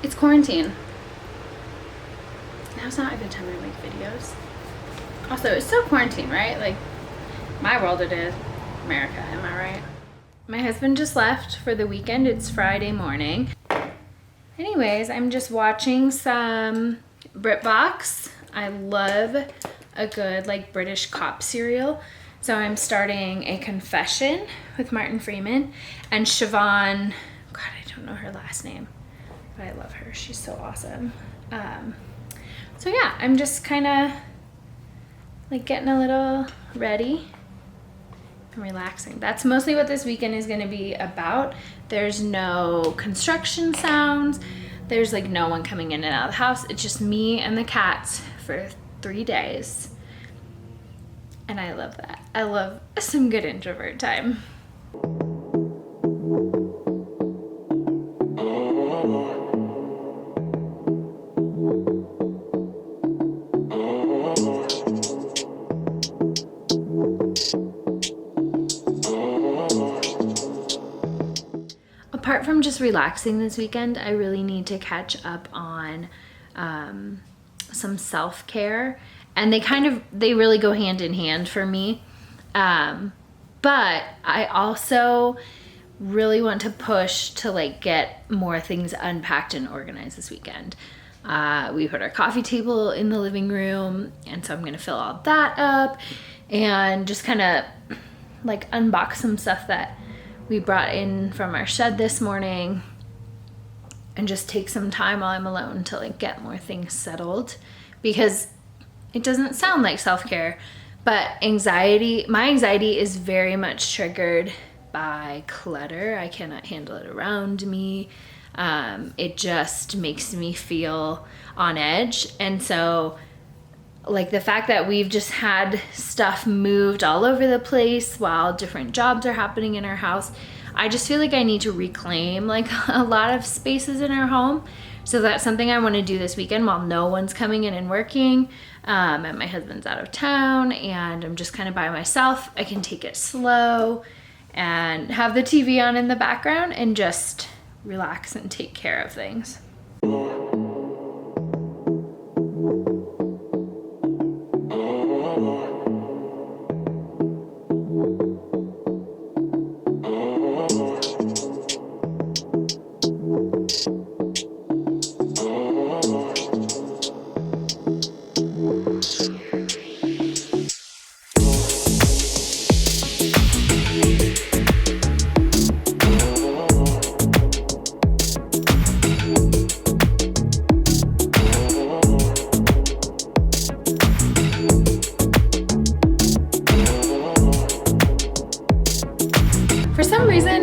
It's quarantine. Now's not a good time to make videos. Also, it's still quarantine, right? Like, my world it is. America, am I right? My husband just left for the weekend. It's Friday morning. Anyways, I'm just watching some BritBox. I love a good like British cop serial. So I'm starting A Confession with Martin Freeman and Siobhan. God, I don't know her last name, but I love her. She's so awesome. So yeah, I'm just kind of like getting a little ready and relaxing. That's mostly what this weekend is going to be about. There's no construction sounds. There's like no one coming in and out of the house. It's just me and the cats for 3 days. And I love that. I love some good introvert time. Apart from just relaxing this weekend, I really need to catch up on some self-care, and they really go hand in hand for me. But I also really want to push to like get more things unpacked and organized this weekend. We put our coffee table in the living room, and so I'm gonna fill all that up and just kind of like unbox some stuff that we brought in from our shed this morning and just take some time while I'm alone to like get more things settled, because it doesn't sound like self-care, but my anxiety is very much triggered by clutter. I cannot handle it around me. It just makes me feel on edge. And so like the fact that we've just had stuff moved all over the place while different jobs are happening in our house, I just feel like I need to reclaim like a lot of spaces in our home. So that's something I want to do this weekend while no one's coming in and working, and my husband's out of town and I'm just kind of by myself. I can take it slow and have the TV on in the background and just relax and take care of things.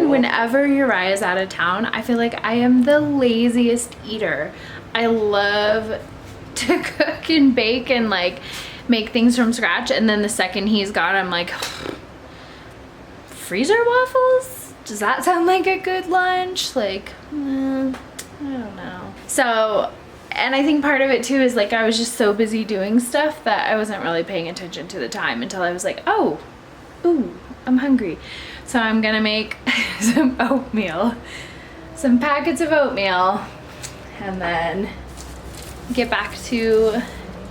Whenever Uriah's out of town, I feel like I am the laziest eater. I love to cook and bake and like make things from scratch, and then the second he's gone, I'm like, freezer waffles? Does that sound like a good lunch? Like, I don't know. So, and I think part of it too is like I was just so busy doing stuff that I wasn't really paying attention to the time until I was like, oh, ooh, I'm hungry. So I'm gonna make some oatmeal, some packets of oatmeal, and then get back to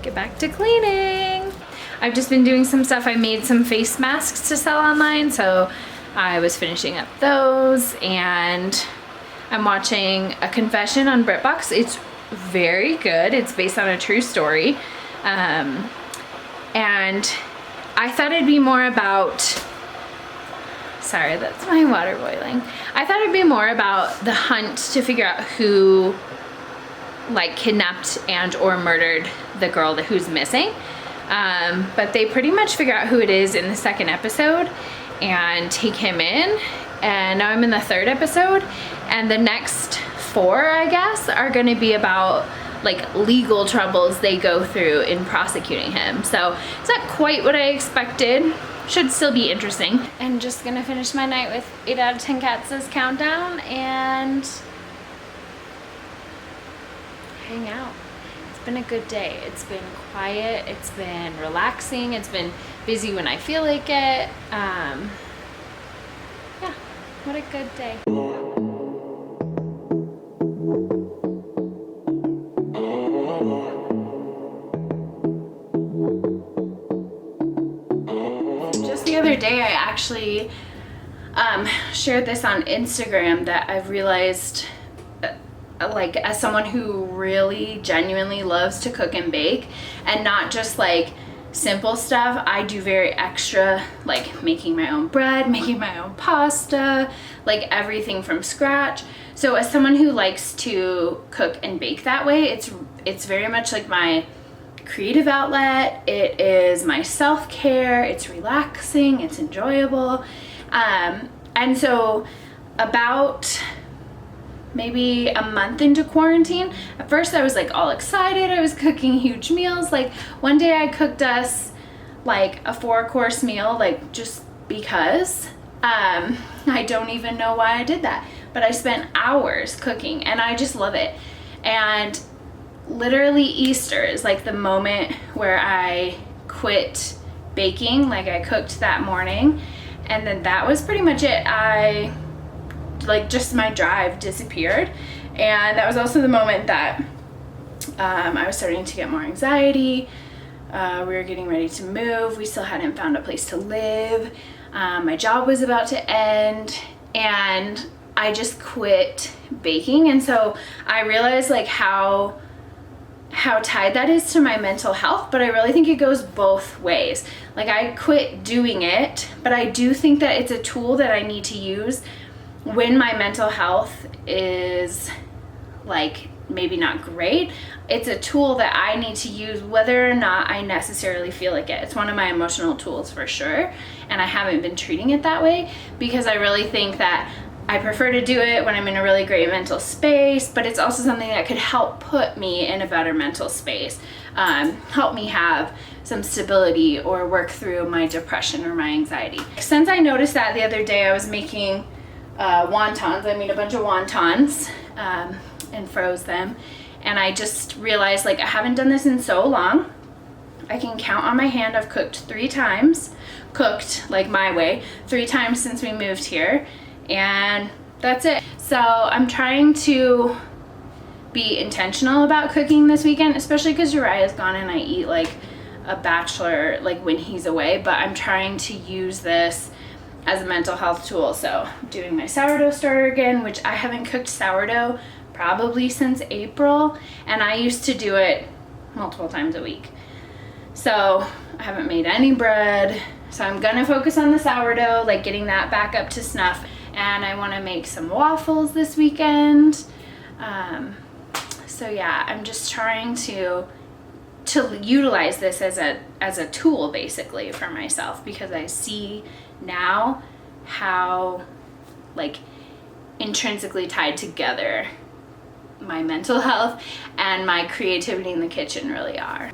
cleaning. I've just been doing some stuff. I made some face masks to sell online, so I was finishing up those, and I'm watching A Confession on BritBox. It's very good. It's based on a true story, and I thought it'd be more about, sorry, that's my water boiling. I thought it'd be more about the hunt to figure out who like kidnapped and or murdered the girl who's missing. But they pretty much figure out who it is in the second episode and take him in. And now I'm in the third episode, and the next 4, I guess, are gonna be about like legal troubles they go through in prosecuting him. So it's not quite what I expected. Should still be interesting. And just gonna finish my night with 8 out of 10 Cats' countdown and hang out. It's been a good day. It's been quiet, it's been relaxing, it's been busy when I feel like it. Yeah, what a good day. actually shared this on Instagram that I've realized, like, as someone who really genuinely loves to cook and bake, and not just like simple stuff, I do very extra, like making my own bread, making my own pasta, like everything from scratch. So as someone who likes to cook and bake that way, it's very much like my creative outlet. It is my self-care, it's relaxing, it's enjoyable. And so about maybe a month into quarantine, at first I was like all excited. I was cooking huge meals. Like one day I cooked us like a 4-course meal, like just because. I don't even know why I did that, but I spent hours cooking and I just love it. And literally Easter is like the moment where I quit baking. Like I cooked that morning, and then that was pretty much it. Just my drive disappeared. And that was also the moment that I was starting to get more anxiety. We were getting ready to move. We still hadn't found a place to live. My job was about to end, and I just quit baking. And so I realized like how tied that is to my mental health, but I really think it goes both ways. Like I quit doing it, but I do think that it's a tool that I need to use when my mental health is like maybe not great. It's a tool that I need to use whether or not I necessarily feel like it. It's one of my emotional tools for sure, and I haven't been treating it that way because I really think that I prefer to do it when I'm in a really great mental space, but it's also something that could help put me in a better mental space, help me have some stability or work through my depression or my anxiety. Since I noticed that the other day, I was making wontons. I made a bunch of wontons and froze them, and I just realized like I haven't done this in so long. I can count on my hand. I've cooked 3 times, cooked like my way, 3 times since we moved here, and that's it. So I'm trying to be intentional about cooking this weekend, especially because Uriah's gone and I eat like a bachelor like when he's away, but I'm trying to use this as a mental health tool. So I'm doing my sourdough starter again, which I haven't cooked sourdough probably since April, and I used to do it multiple times a week. So I haven't made any bread, so I'm gonna focus on the sourdough, like getting that back up to snuff. And I want to make some waffles this weekend. So yeah, I'm just trying to utilize this as a tool basically for myself, because I see now how like intrinsically tied together my mental health and my creativity in the kitchen really are.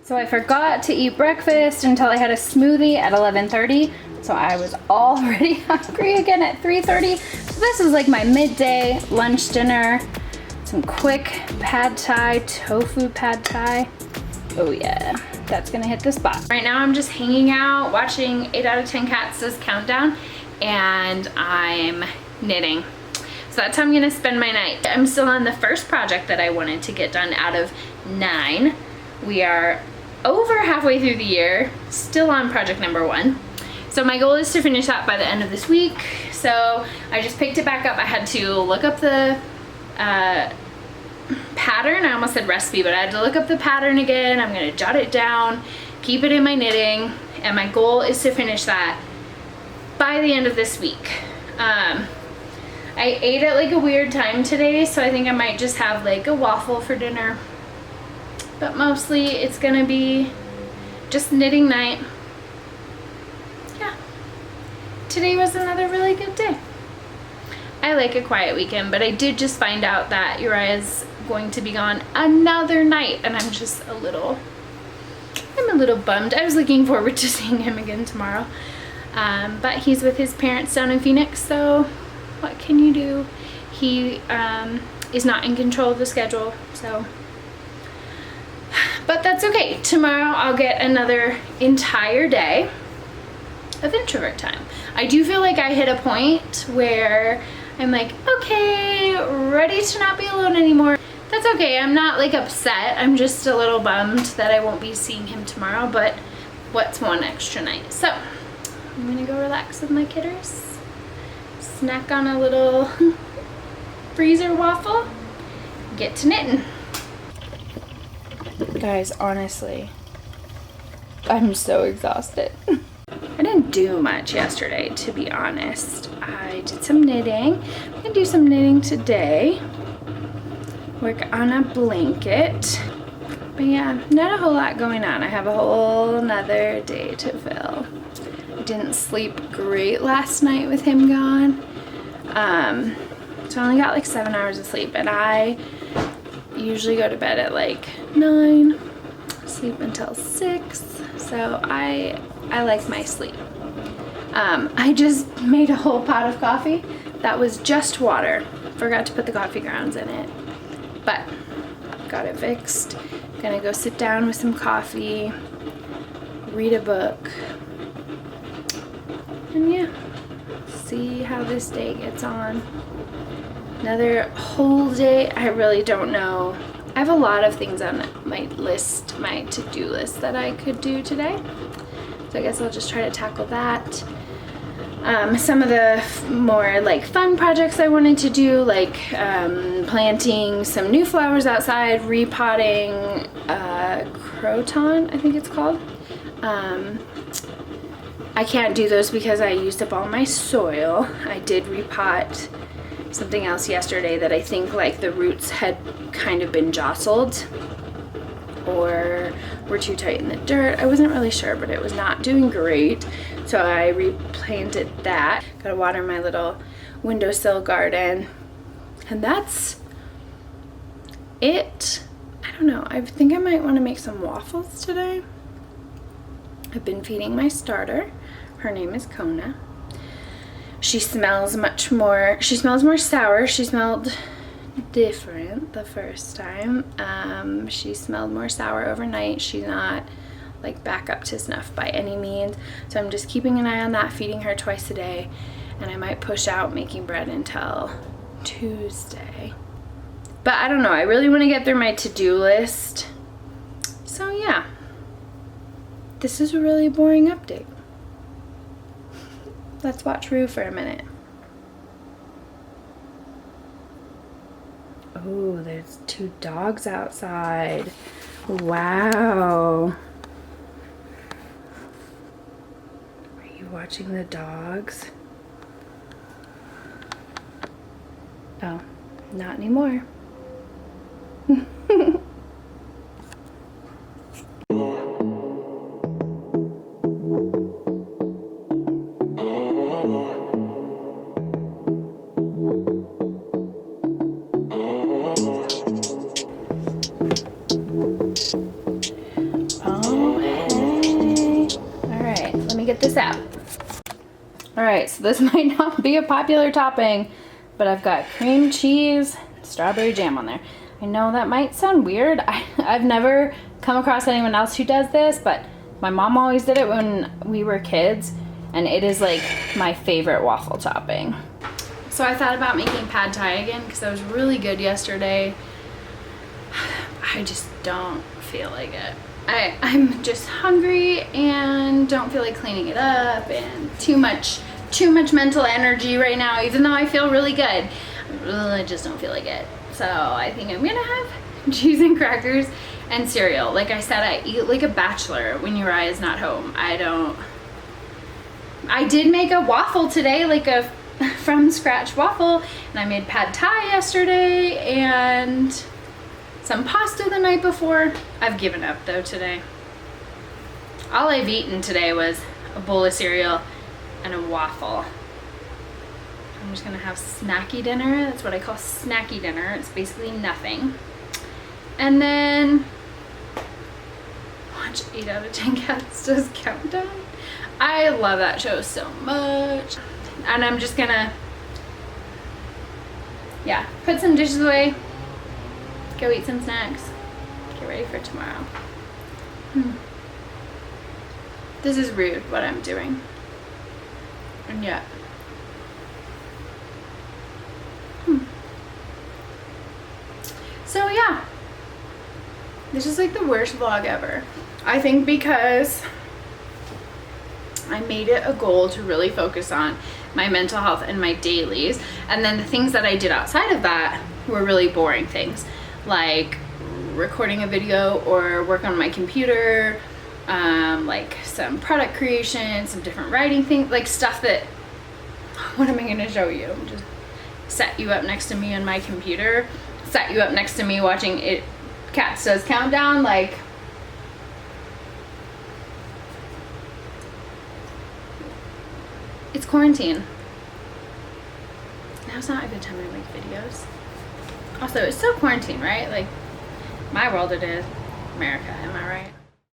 So I forgot to eat breakfast until I had a smoothie at 11:30. So I was already hungry again at 3:30. So this is like my midday lunch dinner. Some quick pad thai, tofu pad thai. Oh yeah, that's gonna hit the spot. Right now I'm just hanging out, watching 8 out of 10 Cats' countdown, and I'm knitting. So that's how I'm gonna spend my night. I'm still on the first project that I wanted to get done out of 9. We are over halfway through the year, still on project number 1. So my goal is to finish that by the end of this week. So I just picked it back up. I had to look up the pattern. I almost said recipe, but I had to look up the pattern again. I'm gonna jot it down, keep it in my knitting, and my goal is to finish that by the end of this week. I ate at like a weird time today, so I think I might just have like a waffle for dinner. But mostly it's gonna be just knitting night. Yeah. Today was another really good day. I like a quiet weekend, but I did just find out that Uriah's going to be gone another night, and I'm a little bummed. I was looking forward to seeing him again tomorrow. But he's with his parents down in Phoenix, so what can you do? he is not in control of the schedule, so. But that's okay. Tomorrow I'll get another entire day of introvert time. I do feel like I hit a point where I'm like, okay, ready to not be alone anymore. That's okay. I'm not like upset. I'm just a little bummed that I won't be seeing him tomorrow, but what's one extra night? So I'm gonna go relax with my kidders, snack on a little freezer waffle, get to knitting. Guys, honestly, I'm so exhausted. I didn't do much yesterday, to be honest. I did some knitting. I'm gonna do some knitting today. Work on a blanket. But yeah, not a whole lot going on. I have a whole nother day to fill. I didn't sleep great last night with him gone. So I only got like 7 hours of sleep, and I usually go to bed at like 9, sleep until 6. So I like my sleep. I just made a whole pot of coffee that was just water. Forgot to put the coffee grounds in it, but got it fixed. Gonna go sit down with some coffee, read a book, and yeah, see how this day gets on. Another whole day. I really don't know. I have a lot of things on my list, my to-do list that I could do today. So I guess I'll just try to tackle that. Some of the more like fun projects I wanted to do, like planting some new flowers outside, repotting croton, I think it's called. I can't do those because I used up all my soil. I did repot something else yesterday that I think like the roots had kind of been jostled or were too tight in the dirt. I wasn't really sure, but it was not doing great. So I replanted that. Gotta water my little windowsill garden. And that's it. I don't know. I think I might want to make some waffles today. I've been feeding my starter. Her name is Kona. She smells more sour. She smelled different the first time. She smelled more sour overnight. She's not like back up to snuff by any means. So I'm just keeping an eye on that, feeding her twice a day, and I might push out making bread until Tuesday. But I don't know. I really want to get through my to-do list. So yeah. This is a really boring update. Let's watch Rue for a minute. Oh, there's 2 dogs outside. Wow. Are you watching the dogs? Oh, not anymore. Get this out. All right, so this might not be a popular topping, but I've got cream cheese, strawberry jam on there. I know that might sound weird. I've never come across anyone else who does this, but my mom always did it when we were kids, and it is like my favorite waffle topping. So I thought about making pad thai again because that was really good yesterday. I just don't feel like it. I'm just hungry and don't feel like cleaning it up, and too much mental energy right now, even though I feel really good. I just don't feel like it. So I think I'm gonna have cheese and crackers and cereal. Like I said, I eat like a bachelor when Uriah is not home. I did make a waffle today, like a from scratch waffle, and I made pad thai yesterday and some pasta the night before. I've given up though today. All I've eaten today was a bowl of cereal and a waffle. I'm just gonna have snacky dinner. That's what I call snacky dinner. It's basically nothing. And then watch 8 out of 10 Cats Does Countdown. I love that show so much. And I'm just gonna yeah, put some dishes away, go eat some snacks, get ready for tomorrow. This is rude what I'm doing. And yet. So yeah, this is like the worst vlog ever. I think because I made it a goal to really focus on my mental health and my dailies, and then the things that I did outside of that were really boring things, like recording a video or work on my computer, like some product creation, some different writing things, like stuff that, what am I gonna show you? Just set you up next to me on my computer, set you up next to me watching it, Cats Does Countdown, like, it's quarantine. Now's not a good time to make videos. Also, it's still quarantine, right? Like, my world it is. America, am I right?